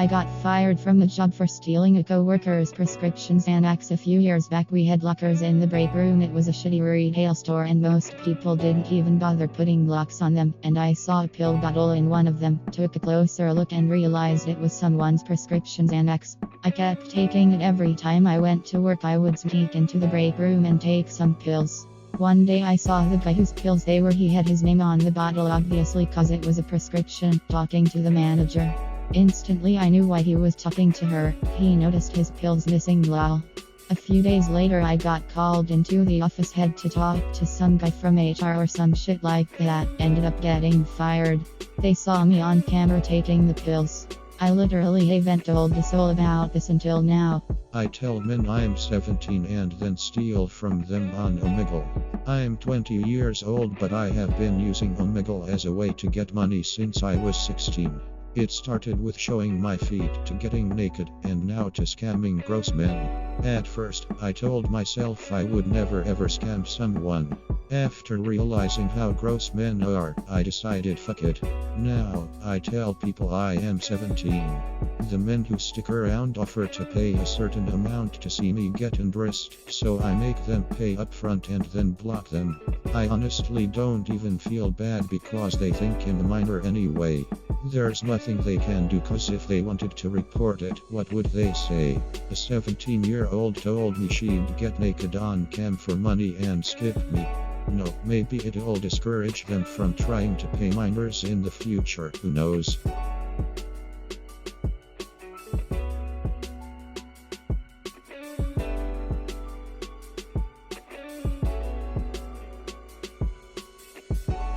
I got fired from the job for stealing a coworker's prescriptions Xanax a few years back. We had lockers in the break room. It was a shitty retail store and most people didn't even bother putting locks on them. And I saw a pill bottle in one of them, took a closer look and realized it was someone's prescription Xanax. I kept taking it every time I went to work. I would sneak into the break room and take some pills. One day I saw the guy whose pills they were. He had his name on the bottle, obviously cause it was a prescription, talking to the manager. Instantly I knew why he was talking to her. He noticed his pills missing, lol. A few days later I got called into the office, had to talk to some guy from HR or some shit like that. Ended up getting fired. They saw me on camera taking the pills. I literally haven't told a soul about this until now. I tell men I'm 17 and then steal from them on Omegle. I'm 20 years old but I have been using Omegle as a way to get money since I was 16. It started with showing my feet to getting naked and now to scamming gross men. At first, I told myself I would never ever scam someone. After realizing how gross men are, I decided fuck it. Now, I tell people I am 17. The men who stick around offer to pay a certain amount to see me get undressed, so I make them pay upfront and then block them. I honestly don't even feel bad because they think I'm a minor anyway. There's nothing they can do cause if they wanted to report it, what would they say? A 17-year-old told me she'd get naked on cam for money and skip me. No, maybe it'll discourage them from trying to pay minors in the future, who knows?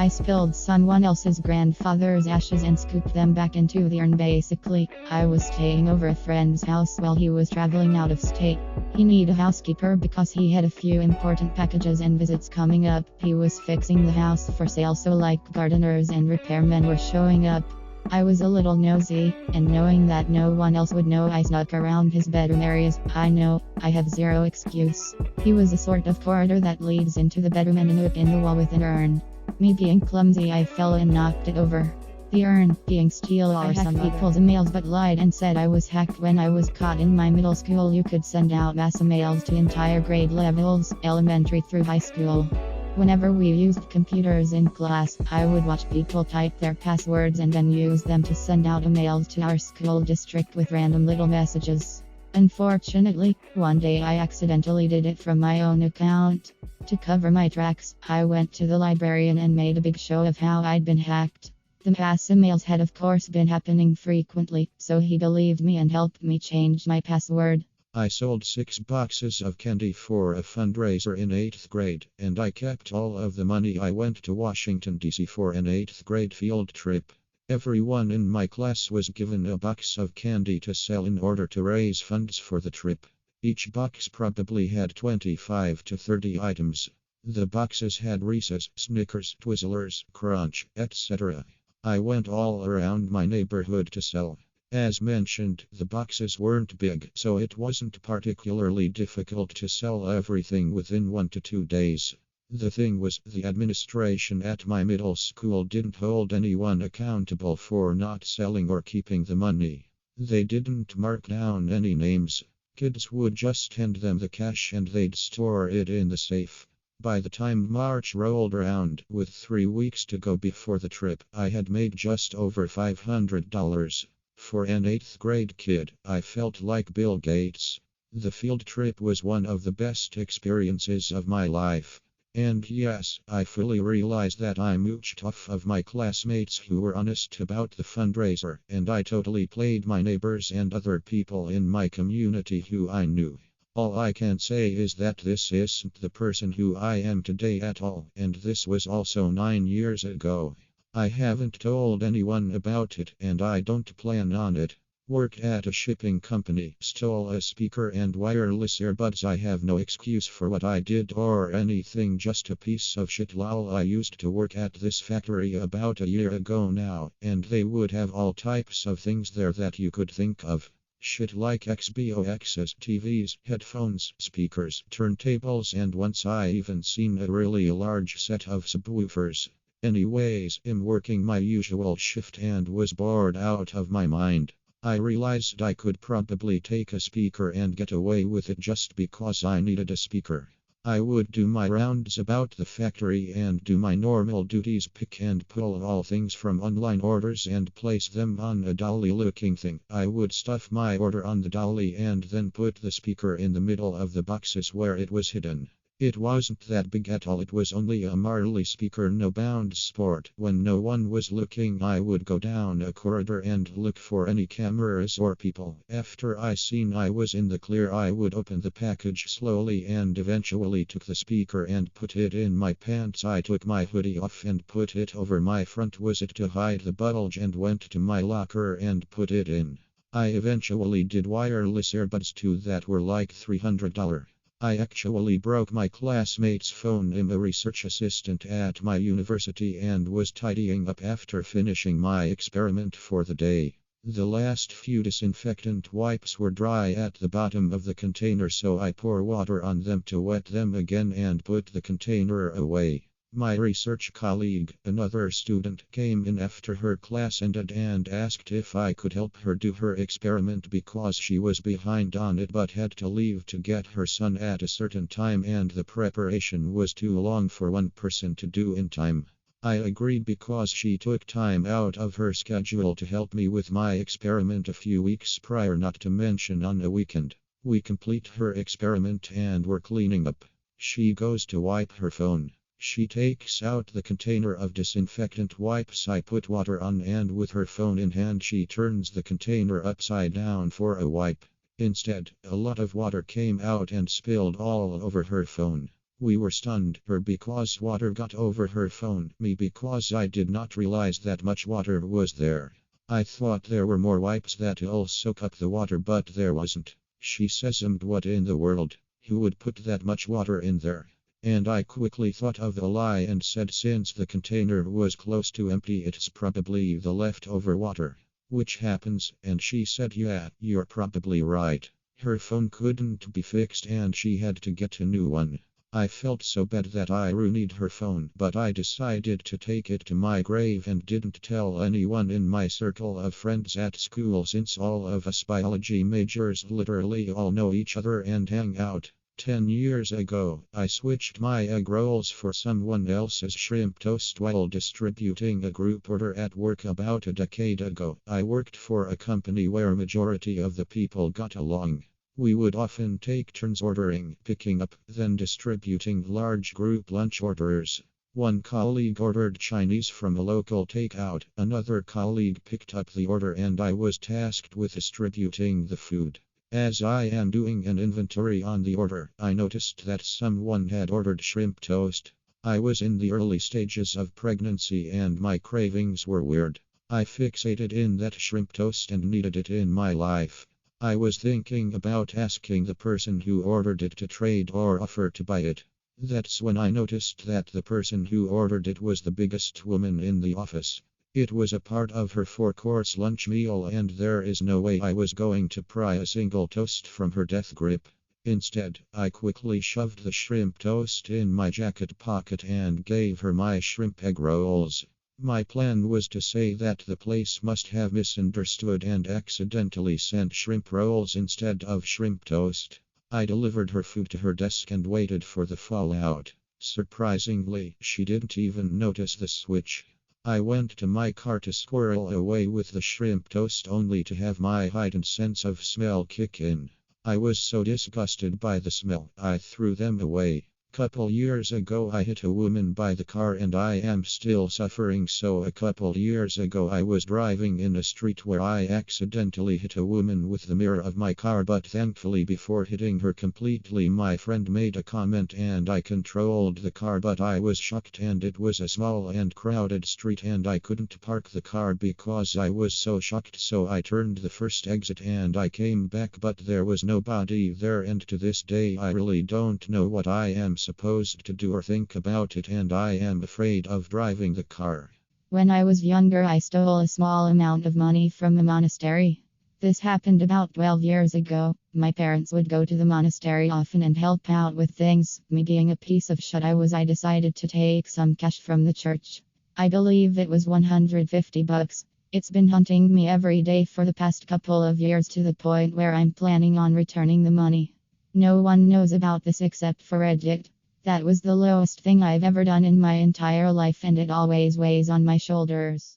I spilled someone else's grandfather's ashes and scooped them back into the urn. Basically, I was staying over a friend's house while he was traveling out of state. He needed a housekeeper because he had a few important packages and visits coming up. He was fixing the house for sale, so like gardeners and repairmen were showing up. I was a little nosy, and knowing that no one else would know, I snuck around his bedroom areas. I know, I have zero excuse. He was a sort of corridor that leads into the bedroom and a nook in the wall with an urn. Me being clumsy, I fell and knocked it over. The urn, being steel or some people's emails, but lied and said I was hacked when I was caught in my middle school. You could send out mass emails to entire grade levels, elementary through high school. Whenever we used computers in class, I would watch people type their passwords and then use them to send out emails to our school district with random little messages. Unfortunately, one day I accidentally did it from my own account. To cover my tracks, I went to the librarian and made a big show of how I'd been hacked. The mass emails had of course been happening frequently, so he believed me and helped me change my password. I sold 6 boxes of candy for a fundraiser in 8th grade, and I kept all of the money. I went to Washington, D.C. for an 8th grade field trip. Everyone in my class was given a box of candy to sell in order to raise funds for the trip. Each box probably had 25 to 30 items. The boxes had Reese's, Snickers, Twizzlers, Crunch, etc. I went all around my neighborhood to sell. As mentioned, the boxes weren't big, so it wasn't particularly difficult to sell everything within 1 to 2 days. The thing was, the administration at my middle school didn't hold anyone accountable for not selling or keeping the money. They didn't mark down any names. Kids would just hand them the cash and they'd store it in the safe. By the time March rolled around, with 3 weeks to go before the trip, I had made just over $500. For an 8th grade kid, I felt like Bill Gates. The field trip was one of the best experiences of my life. And yes, I fully realized that I mooched off of my classmates who were honest about the fundraiser, and I totally played my neighbors and other people in my community who I knew. All I can say is that this isn't the person who I am today at all, and this was also 9 years ago. I haven't told anyone about it, and I don't plan on it. Worked at a shipping company, stole a speaker and wireless earbuds. I have no excuse for what I did or anything, just a piece of shit. Lol. I used to work at this factory about a year ago now, and they would have all types of things there that you could think of. Shit like Xboxes, TVs, headphones, speakers, turntables, and once I even seen a really large set of subwoofers. Anyways, I'm working my usual shift and was bored out of my mind. I realized I could probably take a speaker and get away with it just because I needed a speaker. I would do my rounds about the factory and do my normal duties, pick and pull all things from online orders and place them on a dolly looking thing. I would stuff my order on the dolly and then put the speaker in the middle of the boxes where it was hidden. It wasn't that big at all, it was only a Marley speaker, no bound sport. When no one was looking, I would go down a corridor and look for any cameras or people. After I seen I was in the clear, I would open the package slowly and eventually took the speaker and put it in my pants. I took my hoodie off and put it over my front was-it to hide the bulge and went to my locker and put it in. I eventually did wireless earbuds too that were like $300. I actually broke my classmate's phone. I'm a research assistant at my university and was tidying up after finishing my experiment for the day. The last few disinfectant wipes were dry at the bottom of the container, so I pour water on them to wet them again and put the container away. My research colleague, another student, came in after her class ended and asked if I could help her do her experiment because she was behind on it but had to leave to get her son at a certain time and the preparation was too long for one person to do in time. I agreed because she took time out of her schedule to help me with my experiment a few weeks prior, not to mention on a weekend. We complete her experiment and we're cleaning up. She goes to wipe her phone. She takes out the container of disinfectant wipes I put water on, and with her phone in hand she turns the container upside down for a wipe. Instead, a lot of water came out and spilled all over her phone. We were stunned, her because water got over her phone, me because I did not realize that much water was there. I thought there were more wipes that'll soak up the water, but there wasn't. She says, what in the world? Who would put that much water in there? And I quickly thought of a lie and said since the container was close to empty, it's probably the leftover water. Which happens, and she said, yeah, you're probably right. Her phone couldn't be fixed and she had to get a new one. I felt so bad that I ruined her phone, but I decided to take it to my grave and didn't tell anyone in my circle of friends at school since all of us biology majors literally all know each other and hang out. 10 years ago, I switched my egg rolls for someone else's shrimp toast while distributing a group order at work about a decade ago. I worked for a company where majority of the people got along. We would often take turns ordering, picking up, then distributing large group lunch orders. One colleague ordered Chinese from a local takeout, another colleague picked up the order, and I was tasked with distributing the food. As I am doing an inventory on the order, I noticed that someone had ordered shrimp toast. I was in the early stages of pregnancy and my cravings were weird. I fixated in that shrimp toast and needed it in my life. I was thinking about asking the person who ordered it to trade or offer to buy it. That's when I noticed that the person who ordered it was the biggest woman in the office. It was a part of her 4-course lunch meal, and there is no way I was going to pry a single toast from her death grip. Instead, I quickly shoved the shrimp toast in my jacket pocket and gave her my shrimp egg rolls. My plan was to say that the place must have misunderstood and accidentally sent shrimp rolls instead of shrimp toast. I delivered her food to her desk and waited for the fallout. Surprisingly, she didn't even notice the switch. I went to my car to squirrel away with the shrimp toast only to have my heightened sense of smell kick in. I was so disgusted by the smell, I threw them away. Couple years ago I hit a woman by the car and I am still suffering. So a couple years ago I was driving in a street where I accidentally hit a woman with the mirror of my car, but thankfully before hitting her completely my friend made a comment and I controlled the car, but I was shocked and it was a small and crowded street and I couldn't park the car because I was so shocked, so I turned the first exit and I came back, but there was nobody there, and to this day I really don't know what I am supposed to do or think about it, and I am afraid of driving the car. When I was younger, I stole a small amount of money from a monastery. This happened about 12 years ago. My parents would go to the monastery often and help out with things. Me being a piece of shit I decided to take some cash from the church. I believe it was $150. It's been hunting me every day for the past couple of years to the point where I'm planning on returning the money. No one knows about this except for Reddit. That was the lowest thing I've ever done in my entire life, and it always weighs on my shoulders.